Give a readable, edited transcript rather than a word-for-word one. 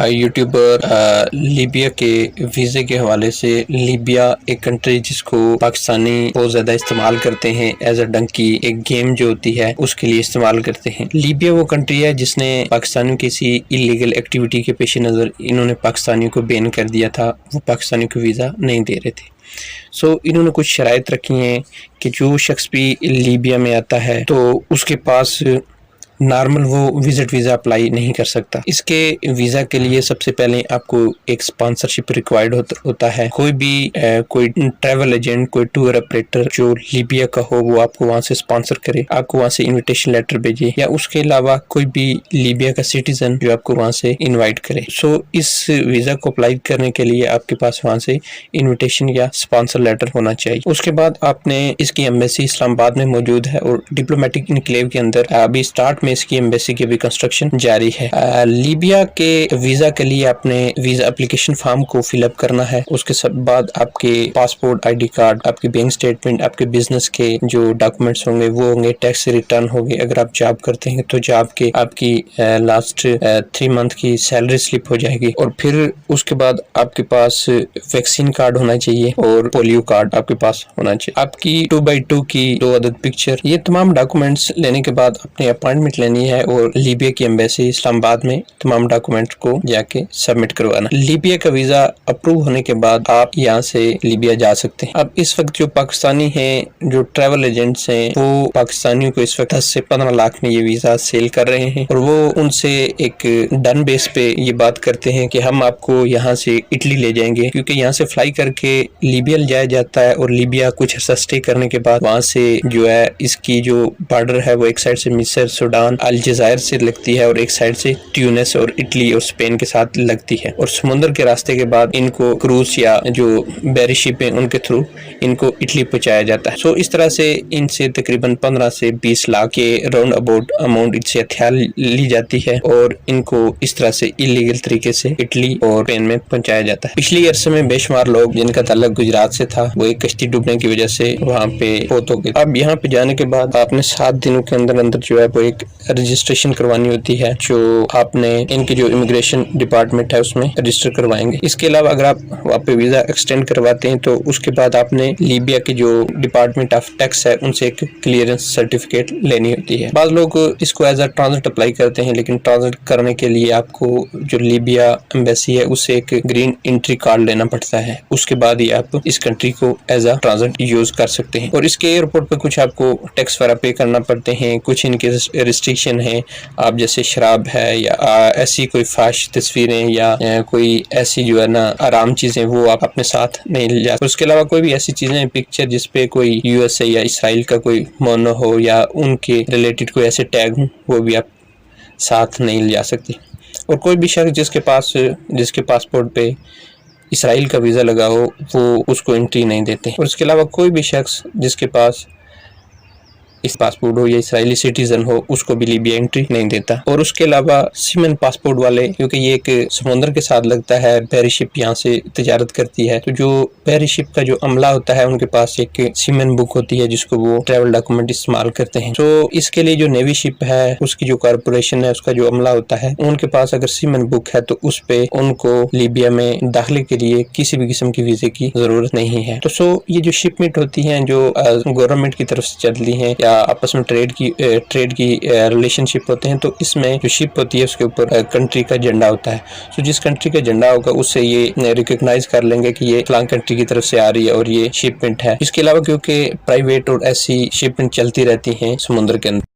YouTuber Libya کے ویزے کے حوالے سے، لیبیا ایک کنٹری جس کو پاکستانی بہت زیادہ استعمال کرتے ہیں ایز اے ڈنکی، ایک گیم جو ہوتی ہے اس کے لیے استعمال کرتے ہیں۔ لیبیا وہ کنٹری ہے جس نے پاکستانیوں کی کسی اللیگل ایکٹیویٹی کے پیش نظر انہوں نے پاکستانیوں کو بین کر دیا تھا، وہ پاکستانیوں کو ویزا نہیں دے رہے تھے۔ انہوں نے کچھ شرائط رکھی ہیں کہ جو شخص بھی لیبیا میں آتا ہے تو اس کے پاس نارمل وہ وزٹ ویزا اپلائی نہیں کر سکتا۔ اس کے ویزا کے لیے سب سے پہلے آپ کو ایک سپانسرشپ ریکوائرڈ ہوتا ہے۔ کوئی بھی کوئی ٹریول ایجنٹ، کوئی ٹور آپریٹر جو لیبیا کا ہو وہ آپ کو وہاں سے سپانسر کرے، آپ کو وہاں سے انویٹیشن لیٹر بھیجے، یا اس کے علاوہ کوئی بھی لیبیا کا سٹیزن جو آپ کو وہاں سے انوائٹ کرے۔ اس ویزا کو اپلائی کرنے کے لیے آپ کے پاس وہاں سے انویٹیشن یا سپانسر لیٹر ہونا چاہیے۔ اس کے بعد آپ نے اس کی ایمبیسی اسلام آباد میں موجود ہے اور ڈپلومیٹک انکلیو کے اندر ابھی سٹارٹ میں اس کی ایمبیسی کی بھی کنسٹرکشن جاری ہے۔ لیبیا کے ویزا کے لیے آپ نے ویزا اپلیکیشن فارم کو فل اپ کرنا ہے۔ اس کے بعد آپ کے پاسپورٹ، آئی ڈی کارڈ، آپ کی بینک سٹیٹمنٹ، آپ کے بزنس کے جو ڈاکومنٹس ہوں گے وہ ہوں گے، ٹیکس ریٹرن ہوگی، اگر آپ جاب کرتے ہیں تو جاب کے آپ کی لاسٹ 3 منتھ کی سیلری سلپ ہو جائے گی، اور پھر اس کے بعد آپ کے پاس ویکسین کارڈ ہونا چاہیے اور پولیو کارڈ آپ کے پاس ہونا چاہیے۔ آپ کی 2x2 کی 2 عدد پکچر، یہ تمام ڈاکومنٹس لینے کے بعد اپنے اپوائنٹمنٹ لینی ہے اور لیبیا کی ایمبیسی اسلام آباد میں تمام ڈاکومنٹ کو جا کے سبمٹ کروانا۔ لیبیا کا ویزا اپروو ہونے کے بعد آپ یہاں سے لیبیا جا سکتے ہیں۔ اب اس وقت جو پاکستانی ہیں، جو ٹریول ایجنٹس ہیں، وہ پاکستانیوں کو اس وقت 10 سے 15 لاکھ میں یہ ویزا سیل کر رہے ہیں، اور وہ ان سے ایک ڈن بیس پہ یہ بات کرتے ہیں کہ ہم آپ کو یہاں سے اٹلی لے جائیں گے، کیونکہ یہاں سے فلائی کر کے لیبیا لے جایا جاتا ہے، اور لیبیا کچھ عرصہ اسٹے کرنے کے بعد وہاں سے جو ہے اس کی جو بارڈر ہے وہ ایک سائڈ سے مصر، سوڈان، الجزائر سے لگتی ہے، اور ایک سائڈ سے ٹیونس اور اٹلی اور اسپین کے ساتھ لگتی ہے، اور سمندر کے راستے کے بعد ان کو کروز یا جو بیری شپ ہیں ان کے تھرو ان کو اٹلی پہنچایا جاتا ہے۔ اس طرح سے ان سے تقریباً 15 سے 20 لاکھ کے راؤنڈ اباؤٹ اماؤنٹ ان سے ہتھیار لی جاتی ہے، اور ان کو اس طرح سے اللیگل طریقے سے اٹلی اور اسپین میں پہنچایا جاتا ہے۔ پچھلی عرصے میں بے شمار لوگ جن کا تعلق گجرات سے تھا وہ ایک کشتی ڈوبنے کی وجہ سے وہاں پہ فوت ہو گئے۔ اب یہاں پہ جانے کے بعد آپ نے 7 دنوں کے اندر جو ہے وہ ایک رجسٹریشن کروانی ہوتی ہے، جو آپ نے ان کی جو امیگریشن ڈپارٹمنٹ ہے اس میں رجسٹر کروائیں گے۔ اس کے علاوہ اگر آپ وہاں پہ ویزا ایکسٹینڈ کرواتے ہیں تو اس کے بعد آپ نے لیبیا کے جو ڈپارٹمنٹ آف ٹیکس ہے ان سے ایک کلیئرنس سرٹیفکیٹ لینی ہوتی ہے۔ بعض لوگ اس کو ایز اے ٹرانزٹ اپلائی کرتے ہیں، لیکن ٹرانزٹ کرنے کے لیے آپ کو جو لیبیا ایمبیسی ہے اس سے ایک گرین انٹری کارڈ لینا پڑتا ہے، اس کے بعد ہی آپ اس کنٹری کو ایز اے ٹرانزٹ یوز کر سکتے ہیں۔ اور اس کے ایئرپورٹ پہ کچھ آپ کو ٹیکس وغیرہ پے کرنا پڑتے ہیں، کچھ ان کے ریسٹرکشن ہیں، آپ جیسے شراب ہے یا ایسی کوئی فحش تصویریں یا کوئی ایسی جو ہے نا آرام چیزیں وہ آپ اپنے ساتھ نہیں لے جاتے۔ اس کے علاوہ کوئی بھی ایسی چیزیں پکچر جس پہ کوئی یو ایس اے یا اسرائیل کا کوئی مونو ہو یا ان کے ریلیٹڈ کوئی ایسے ٹیگ ہوں وہ بھی آپ ساتھ نہیں لے جا سکتے۔ اور کوئی بھی شخص جس کے پاسپورٹ پہ اسرائیل کا ویزا لگا ہو وہ اس کو انٹری نہیں دیتے۔ اور اس کے علاوہ کوئی بھی شخص جس کے پاس اس پاسپورٹ ہو یا اسرائیلی سٹیزن ہو اس کو بھی لیبیا انٹری نہیں دیتا۔ اور اس کے علاوہ سیمن پاسپورٹ والے، کیونکہ یہ ایک سمندر کے ساتھ لگتا ہے، بیری شپ یہاں سے تجارت کرتی ہے، تو جو بیری شپ کا جو عملہ ہوتا ہے ان کے پاس ایک سیمن بک ہوتی ہے جس کو وہ ٹریول ڈاکومنٹ استعمال کرتے ہیں۔ اس کے لیے جو نیوی شپ ہے اس کی جو کارپوریشن ہے اس کا جو عملہ ہوتا ہے، ان کے پاس اگر سیمن بک ہے تو اس پہ ان کو لیبیا میں داخلے کے لیے کسی بھی قسم کی ویزے کی ضرورت نہیں ہے۔ تو یہ جو شپمنٹ ہوتی ہیں جو گورنمنٹ کی طرف سے چلتی ہیں یا آپس میں ٹریڈ کی ریلیشن شپ ہوتے ہیں، تو اس میں جو شپ ہوتی ہے اس کے اوپر کنٹری کا جھنڈا ہوتا ہے، جس کنٹری کا جھنڈا ہوگا اس سے یہ ریکگنائز کر لیں گے کہ یہ فلاں کنٹری کی طرف سے آ رہی ہے اور یہ شپمنٹ ہے۔ اس کے علاوہ کیونکہ پرائیویٹ اور ایسی شپمنٹ چلتی رہتی ہیں سمندر کے اندر،